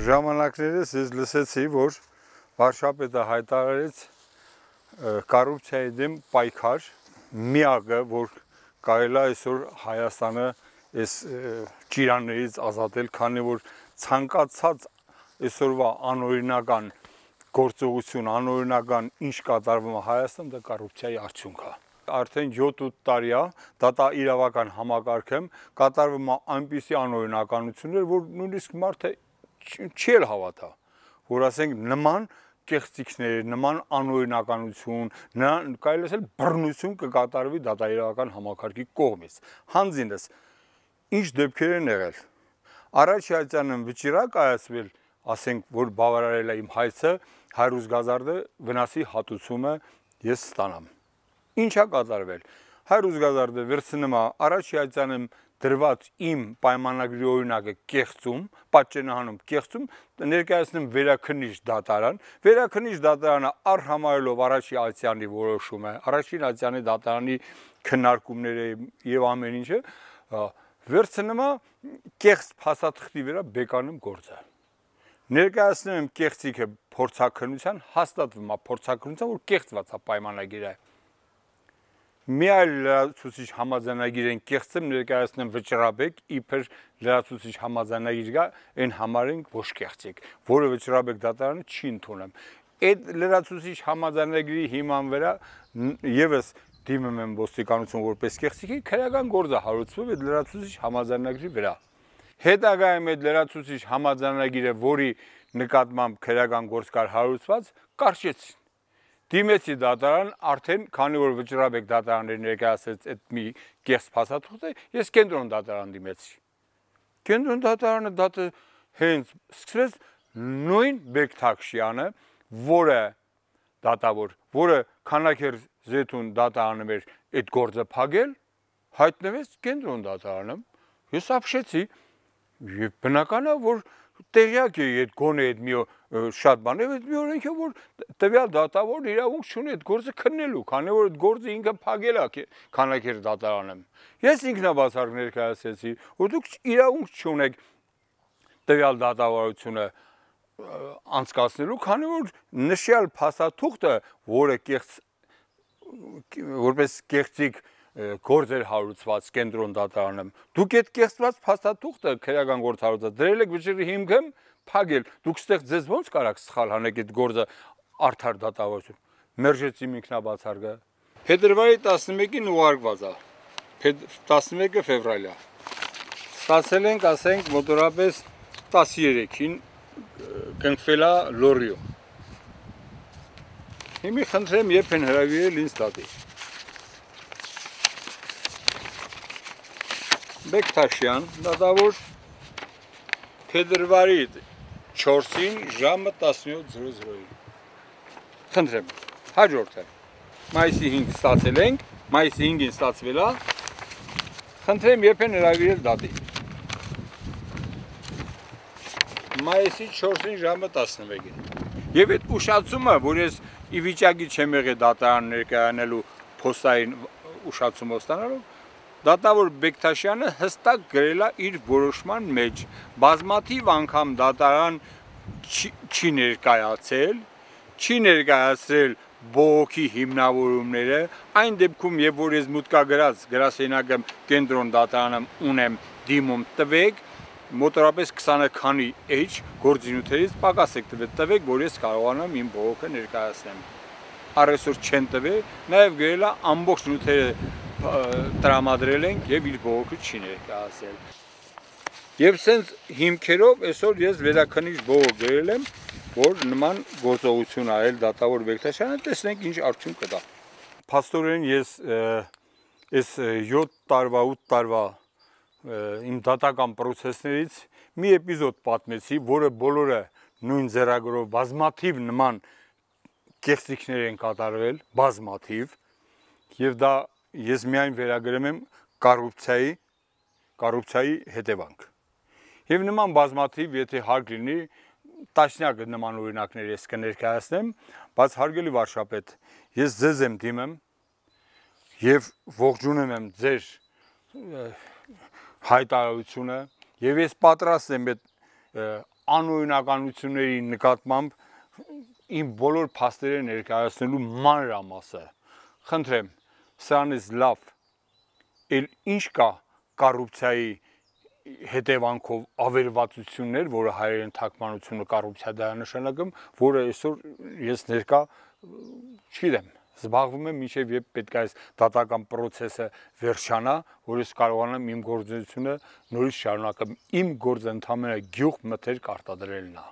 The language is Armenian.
Ժամանակներս ես լսեցի, որ վարչապետը հայտարարեց կոռուպցիայի դեմ պայքար, միակը, որ կարելի է այսօր Հայաստանը այս ճիրաններից ազատել, քանի որ ցանկացած այսօրվա անօրինական գործողություն, անօրինական ինչ կատարվում է Հայաստանում, դա կոռուպցիայի արդյունք է։ Արդեն 7-8 տարի է, դա իրավական համակարգում կատարվում է այնպիսի անօրինականություններ, որ նույնիսկ մարդը չի էլ հավատա, որ ասենք նման կեղծիքներ, նման անօրինականություն, կարելի ասել բռնություն կկատարվի դատաիրավական համակարգի կողմից։ Հանձինս ինչ դեպքեր են եղել։ Առաջ վճիռակ կայացվել, ասենք, որ բավարարել է իմ հայցը, 100 գազարդը վնասի հատուցումը ես ստանամ։ Ինչ է կատարվել։ 100 գազարդը վերցնում է առաջ դրված իմ պայմանագրի օրինակը կեղծում, պատճենահանում կեղծում, ներկայացնում վերաքննիչ դատարան, վերաքննիչ դատարանը առհամարելով առաջի ատյանի որոշումը, առաջին ատյանի դատարանի քննարկումները եւ ամեն ինչը, վերցնում է կեղծ փաստաթղթի վրա բեկանում գործը։ Ներկայացնում եմ կեղծիքը փորձաքննության, հաստատվում է փորձաքննության, որ կեղծված է պայմանագիրը։ Մի այլ լրացուցիչ համաձայնագիր են կեղծում, ներկայացնեմ վճռաբեկ, իբր լրացուցիչ համաձայնագիր կա, այն համարեն ոչ կեղծիք, որը վճռաբեկ դատարանը չի ընդունում։ Այդ լրացուցիչ համաձայնագրի հիման վրա եւս դիմում եմ ոստիկանություն որպես կեղծիքի, քրեական գործը հարուցվում է այդ լրացուցիչ համաձայնագրի վրա։ Հետագայում այդ լրացուցիչ համաձայնագիրը, որի նկատմամբ քրեական գործ կար հարուցված, կարճեցին։ Դիմեցի դատարան, արդեն քանի որ վճռաբեկ դատարաններ ներկայացրեց այդ մի կեղծ փաստաթուղթը, ես կենտրոն դատարան դիմեցի։ Կենտրոն դատարանը դատը հենց սկսեց նույն Բեկթակշյանը, որը դատավոր, որը քանակեր Զեյթուն դատարանում էր այդ գործը փակել, հայտնվեց կենտրոն դատարանում։ Ես ապշեցի, եւ բնական է, որ տեղյակ է այդ գոնե այդ մի շատ բան է, այդ մի օրենք է, որ տվյալ դատավորն իրավունք չունի այդ գործը քննելու, քանի որ այդ գործը ինքը փակել է քանակեր դատարանում։ Ես ինքնաբացարկ ներկայացրեցի, որ դուք իրավունք չունեք տվյալ դատավարությունը անցկացնելու, քանի որ նշյալ փաստաթուղթը, որը որպես կեղծիք գործ էր հարուցված կենտրոն դատարանում, դուք այդ կեղծված փաստաթուղթը քրեական գործ հարուցած դրել եք վճռի հիմքում փակել, դուք ստեղ ձեզ ո՞նց կարաք սխալ հանեք այդ գործը արդար դատավարություն։ Մերժեցի ինքնաբացարկը։ Փետրվարի 11-ին ուղարկված է։ 11 ֆևրալյա։ Ստացել ենք, ասենք, մոտորապես 13-ին կնքվել է լորիո։ Հիմի խնդրեմ, երբ են հրավիրել ինձ դատի։ Բեկթաշյան, դատավոր, փետրվարի 4-ին ժամը 17:00-ին։ Խնդրեմ, հաջորդը։ Մայիսի 5 ստացել ենք, մայիսի 5-ին ստացվել է։ Խնդրեմ, երբ են հրավիրել դատի։ Մայիսի 4-ին ժամը 11-ին։ Եվ այդ ուշացումը, որ ես ի վիճակի չեմ եղել դատարան ներկայանալու փոստային ուշացումով ստանալու, դատավոր Բեկթաշյանը հստակ գրել է իր որոշման մեջ, բազմաթիվ անգամ դատարան չի ներկայացել, չի ներկայացրել բողոքի հիմնավորումները, այն դեպքում, երբ որ ես մուտքագրած գրասենյակը կենտրոն դատարանում ունեմ դիմում տվեք, մոտորապես 20 քանի էջ գործինյութերից պակաս եք տվեք, որ ես կարողանամ իմ բողոքը ներկայացնեմ։ Առեսօր չեն տվել, նաև գրել է ամբողջ նյութերը տրամադրել ենք եւ իր բողոքը չի ներկայացել։ Եվ սենց հիմքերով այսօր ես վերաքննիչ բողոք գրել եմ, որ նման գործողություն արել դատավոր Բեկթաշյանը, տեսնենք ինչ արդյունք կտա։ Փաստորեն ես այս 7 տարվա 8 տարվա իմ դատական process-ներից մի էպիզոդ պատմեցի, որը բոլորը նույն ձեռագրով բազմաթիվ նման կեղծիքներ են կատարվել, բազմաթիվ, եւ դա ես միայն վերագրում եմ կոռուպցիայի հետևանք։ Եվ նման բազմաթիվ, եթե հարկ լինի, տասնյակ նման օրինակներ ես կներկայացնեմ, բայց հարգելի վարչապետ, ես ձեզ եմ դիմում եւ ողջունում եմ ձեր հայտարարությունը եւ ես պատրաստ եմ այդ անօրինականությունների նկատմամբ իմ բոլոր փաստերը ներկայացնելու մանրամասը։ Խնդրեմ, սրանից լավ էլ ինչ կա կոռուպցիայի հետևանքով ավերվածություններ, որը հայերեն թարգմանությունը կոռուպցիա դա է նշանակում, որը այսօր ես ներկա չգիտեմ, զբաղվում եմ մինչև երբ պետք է այս դատական process-ը վերջանա, որ ես կարողանամ իմ գործունեությունը նորից շարունակեմ։ Իմ գործը ընդհանրապես գյուղ մթերք արտադրելն է։